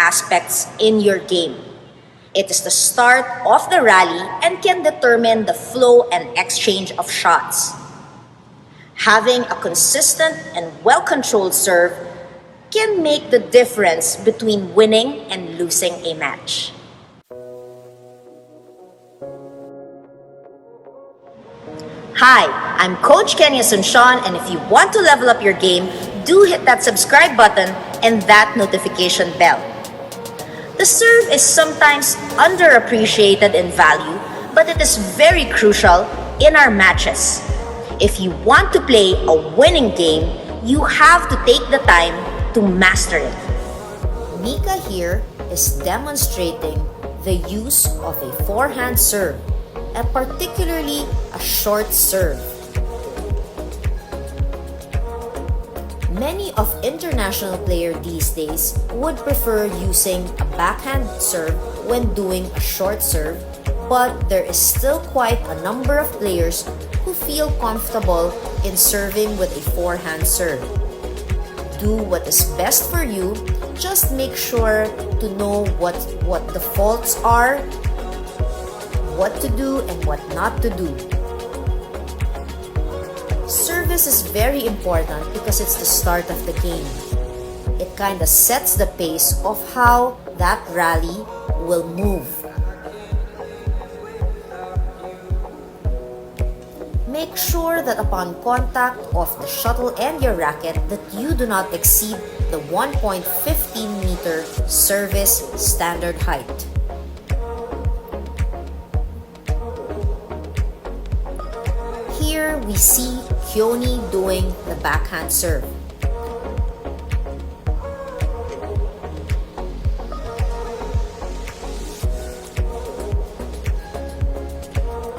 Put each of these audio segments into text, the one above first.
aspects in your game. It is the start of the rally and can determine the flow and exchange of shots. Having a consistent and well-controlled serve can make the difference between winning and losing a match. Hi, I'm Coach Kenya Sunshon, and if you want to level up your game, do hit that subscribe button and that notification bell. The serve is sometimes underappreciated in value, but it is very crucial in our matches. If you want to play a winning game, you have to take the time to master it. Mika here is demonstrating the use of a forehand serve, and particularly a short serve. Many of international players these days would prefer using a backhand serve when doing a short serve, but there is still quite a number of players who feel comfortable in serving with a forehand serve. Do what is best for you, just make sure to know what the faults are, what to do and what not to do. Service is very important because it's the start of the game. It kind of sets the pace of how that rally will move. Make sure that upon contact of the shuttle and your racket that you do not exceed the 1.15 meter service standard height. Here we see Kyoni doing the backhand serve.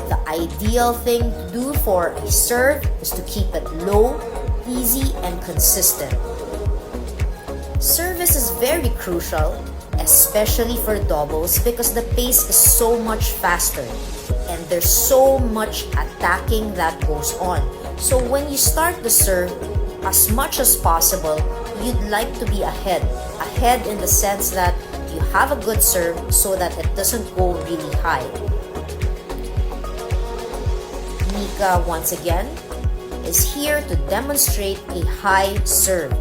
The ideal thing to do for a serve is to keep it low, easy, and consistent. Service is very crucial, especially for doubles, because the pace is so much faster and there's so much attacking that goes on. So when you start the serve, as much as possible, you'd like to be ahead. Ahead in the sense that you have a good serve so that it doesn't go really high. Mika, once again, is here to demonstrate a high serve.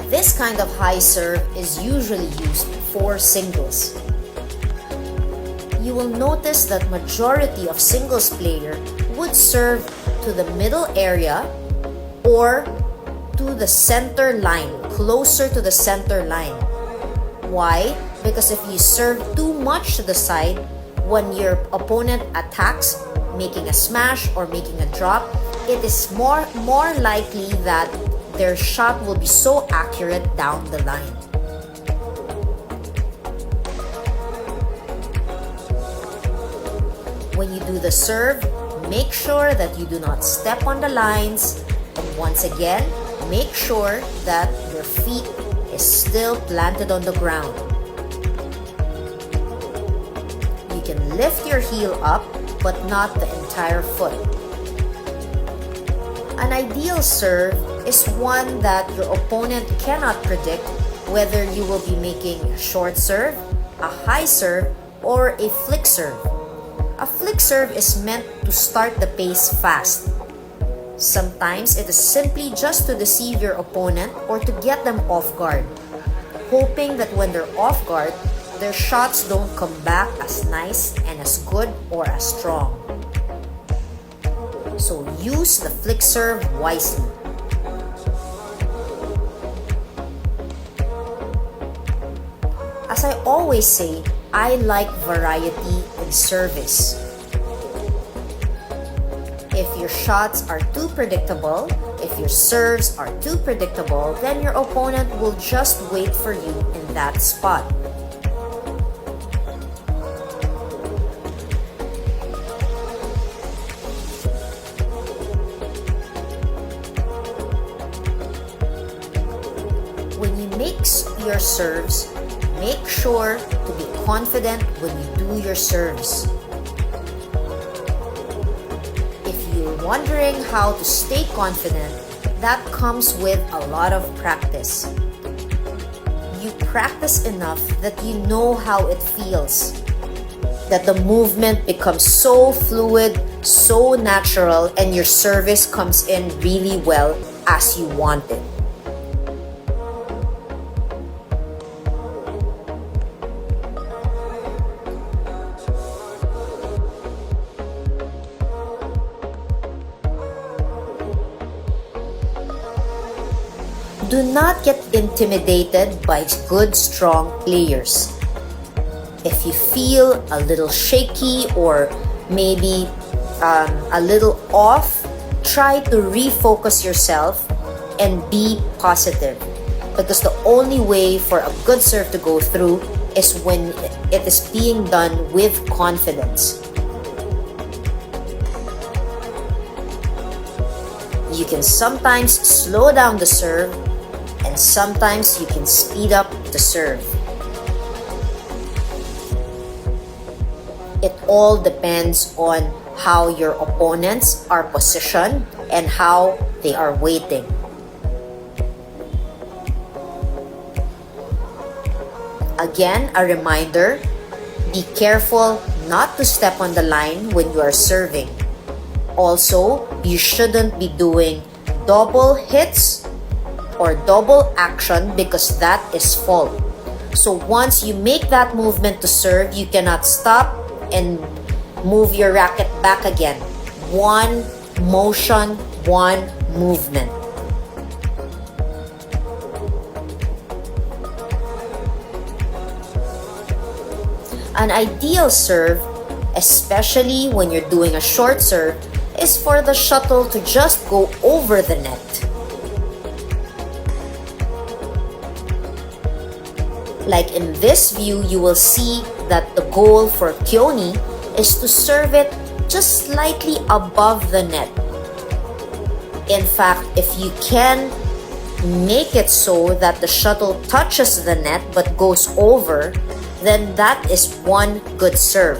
This kind of high serve is usually used for singles. You will notice that majority of singles player would serve to the middle area or to the center line, closer to the center line. Why? Because if you serve too much to the side, when your opponent attacks, making a smash or making a drop, it is more likely that their shot will be so accurate down the line. When you do the serve, make sure that you do not step on the lines, and once again, make sure that your feet is still planted on the ground. You can lift your heel up, but not the entire foot. An ideal serve is one that your opponent cannot predict, whether you will be making a short serve, a high serve, or a flick serve. A flick serve is meant to start the pace fast. Sometimes it is simply just to deceive your opponent or to get them off guard, hoping that when they're off guard, their shots don't come back as nice and as good or as strong. So use the flick serve wisely. As I always say, I like variety in service. If your shots are too predictable, if your serves are too predictable, then your opponent will just wait for you in that spot. When you mix your serves, make sure to be confident when you do your serves. If you're wondering how to stay confident, that comes with a lot of practice. you practice enough that you know how it feels. That the movement becomes so fluid, so natural, and your service comes in really well as you want it. Do not get intimidated by good, strong players. If you feel a little shaky or maybe a little off, try to refocus yourself and be positive. Because the only way for a good serve to go through is when it is being done with confidence. You can sometimes slow down the serve, and sometimes you can speed up the serve. It all depends on how your opponents are positioned and how they are waiting. Again, a reminder, be careful not to step on the line when you are serving. Also, you shouldn't be doing double hits or double action because that is fault. So once you make that movement to serve, you cannot stop and move your racket back again. One motion, one movement. An ideal serve, especially when you're doing a short serve, is for the shuttle to just go over the net. Like in this view, you will see that the goal for Keone is to serve it just slightly above the net. In fact, if you can make it so that the shuttle touches the net but goes over, then that is one good serve.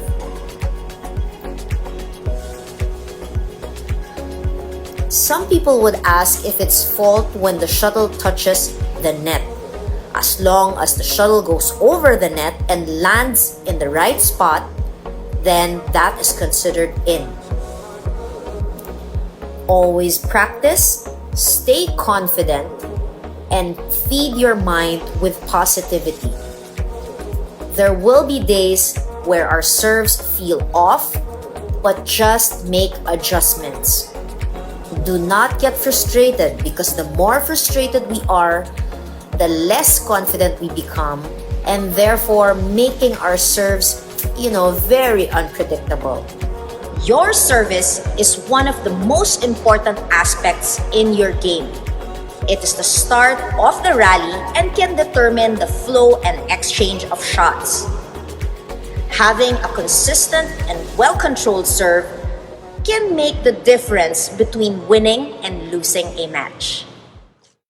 Some people would ask if it's fault when the shuttle touches the net. As long as the shuttle goes over the net and lands in the right spot, then that is considered in. Always practice, stay confident, and feed your mind with positivity. There will be days where our serves feel off, but just make adjustments. Do not get frustrated because the more frustrated we are, the less confident we become, and therefore making our serves, very unpredictable. Your service is one of the most important aspects in your game. It is the start of the rally and can determine the flow and exchange of shots. Having a consistent and well-controlled serve can make the difference between winning and losing a match.